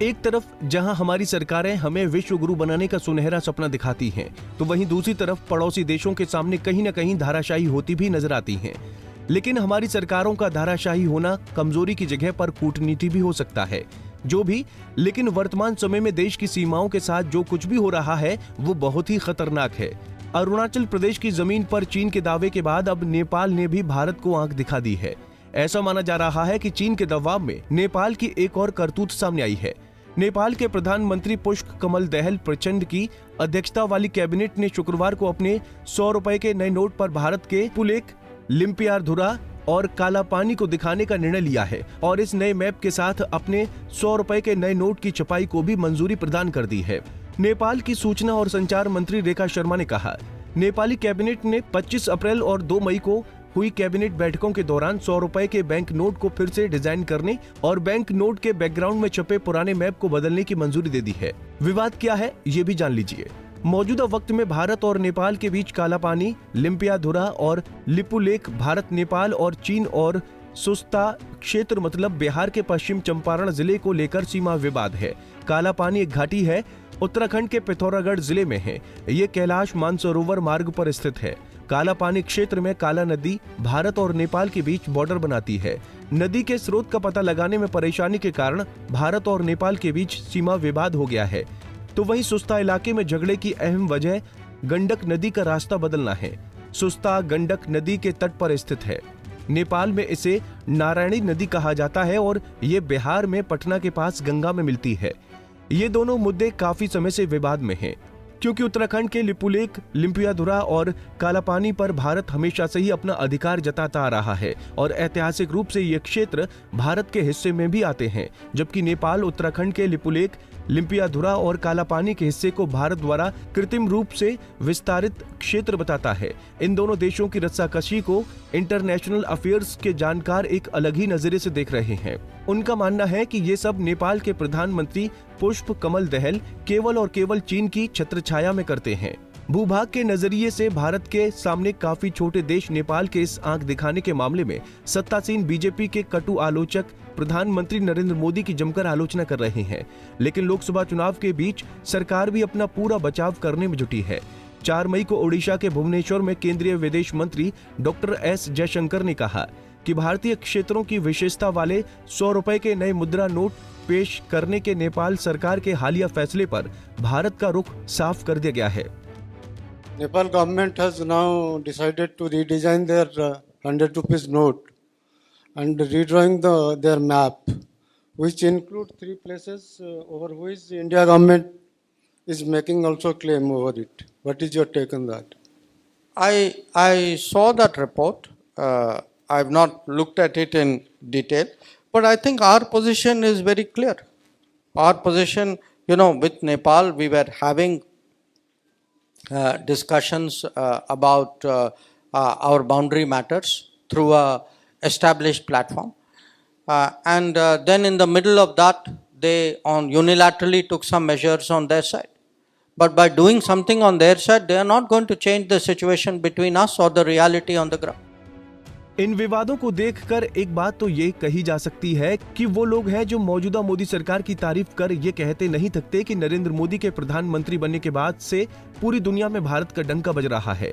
एक तरफ जहां हमारी सरकारें हमें विश्व गुरु बनाने का सुनहरा सपना दिखाती हैं, तो वहीं दूसरी तरफ पड़ोसी देशों के सामने कहीं न कहीं धाराशाही होती भी नजर आती हैं। लेकिन हमारी सरकारों का धाराशाही होना कमजोरी की जगह पर कूटनीति भी हो सकता है। जो भी, लेकिन वर्तमान समय में देश की सीमाओं के साथ जो कुछ भी हो रहा है वो बहुत ही खतरनाक है। अरुणाचल प्रदेश की जमीन पर चीन के दावे के बाद अब नेपाल ने भी भारत को आंख दिखा दी है। ऐसा माना जा रहा है कि चीन के दबाव में नेपाल की एक और करतूत सामने आई है। नेपाल के प्रधानमंत्री पुष्प कमल दहल प्रचंड की अध्यक्षता वाली कैबिनेट ने शुक्रवार को अपने 100 रुपए के नए नोट पर भारत के पुलेक, लिम्पियाधुरा और कालापानी को दिखाने का निर्णय लिया है और इस नए मैप के साथ अपने 100 रुपए के नए नोट की छपाई को भी मंजूरी प्रदान कर दी है। नेपाल की सूचना और संचार मंत्री रेखा शर्मा ने कहा, नेपाली कैबिनेट ने 25 अप्रैल और 2 मई को हुई कैबिनेट बैठकों के दौरान 100 रुपए के बैंक नोट को फिर से डिजाइन करने और बैंक नोट के बैकग्राउंड में छपे पुराने मैप को बदलने की मंजूरी दे दी है। विवाद क्या है, ये भी जान लीजिए। मौजूदा वक्त में भारत और नेपाल के बीच कालापानी, लिम्पियाधुरा और लिपुलेख भारत, नेपाल और चीन और सुस्ता क्षेत्र मतलब बिहार के पश्चिम चंपारण जिले को लेकर सीमा विवाद है। कालापानी एक घाटी है, उत्तराखंड के पिथौरागढ़ जिले में है। ये कैलाश मानसरोवर मार्ग पर स्थित है। कालापानी क्षेत्र में काला नदी भारत और नेपाल के बीच बॉर्डर बनाती है। नदी के स्रोत का पता लगाने में परेशानी के कारण भारत और नेपाल के बीच सीमा विवाद हो गया है। तो वहीं सुस्ता इलाके में झगड़े की अहम वजह गंडक नदी का रास्ता बदलना है। सुस्ता गंडक नदी के तट पर स्थित है। नेपाल में इसे नारायणी नदी कहा जाता है और ये बिहार में पटना के पास गंगा में मिलती है। ये दोनों मुद्दे काफी समय से विवाद में हैं, क्योंकि उत्तराखंड के लिपुलेख, लिम्पियाधुरा और कालापानी पर भारत हमेशा से ही अपना अधिकार जताता आ रहा है और ऐतिहासिक रूप से ये क्षेत्र भारत के हिस्से में भी आते हैं, जबकि नेपाल उत्तराखंड के लिपुलेख, लिम्पियाधुरा और कालापानी के हिस्से को भारत द्वारा कृत्रिम रूप से विस्तारित क्षेत्र बताता है। इन दोनों देशों की रस्साकशी को इंटरनेशनल अफेयर्स के जानकार एक अलग ही नजरिए से देख रहे हैं। उनका मानना है कि ये सब नेपाल के प्रधानमंत्री पुष्प कमल दहल केवल और केवल चीन की छत्रछाया में करते हैं। भूभाग के नजरिए से भारत के सामने काफी छोटे देश नेपाल के इस आंख दिखाने के मामले में सत्तासीन बीजेपी के कटु आलोचक प्रधानमंत्री नरेंद्र मोदी की जमकर आलोचना कर रहे हैं। लेकिन लोकसभा चुनाव के बीच सरकार भी अपना पूरा बचाव करने में जुटी है। 4 मई को ओडिशा के भुवनेश्वर में केंद्रीय विदेश मंत्री डॉक्टर एस जयशंकर ने कहा कि भारतीय क्षेत्रों की विशेषता वाले 100 रुपए के नए मुद्रा नोट पेश करने के नेपाल सरकार के हालिया फैसले पर भारत का रुख साफ कर दिया गया है। Nepal government has now decided to redesign their 100 rupees note and redrawing their map, which include 3 places over which the India government is making also claim over it. What is your take on that? I saw that report. I have not looked at it in detail, but I think our position is very clear. Our position, with Nepal, we were having discussions about our boundary matters through a established platform, and then in the middle of that they unilaterally took some measures on their side, but by doing something on their side they are not going to change the situation between us or the reality on the ground. इन विवादों को देखकर एक बात तो ये कही जा सकती है कि वो लोग हैं जो मौजूदा मोदी सरकार की तारीफ कर ये कहते नहीं थकते कि नरेंद्र मोदी के प्रधानमंत्री बनने के बाद से पूरी दुनिया में भारत का डंका बज रहा है।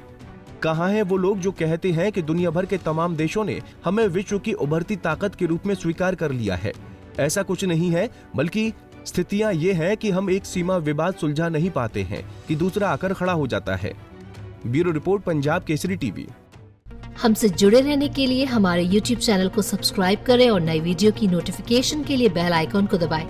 कहाँ हैं वो लोग जो कहते हैं कि दुनिया भर के तमाम देशों ने हमें विश्व की उभरती ताकत के रूप में स्वीकार कर लिया है। ऐसा कुछ नहीं है, बल्कि स्थितियां ये है कि हम एक सीमा विवाद सुलझा नहीं पाते हैं कि दूसरा आकर खड़ा हो जाता है। Bureau report, Punjab Kesari TV. हमसे जुड़े रहने के लिए हमारे YouTube चैनल को सब्सक्राइब करें और नई वीडियो की नोटिफिकेशन के लिए बेल आइकॉन को दबाएं।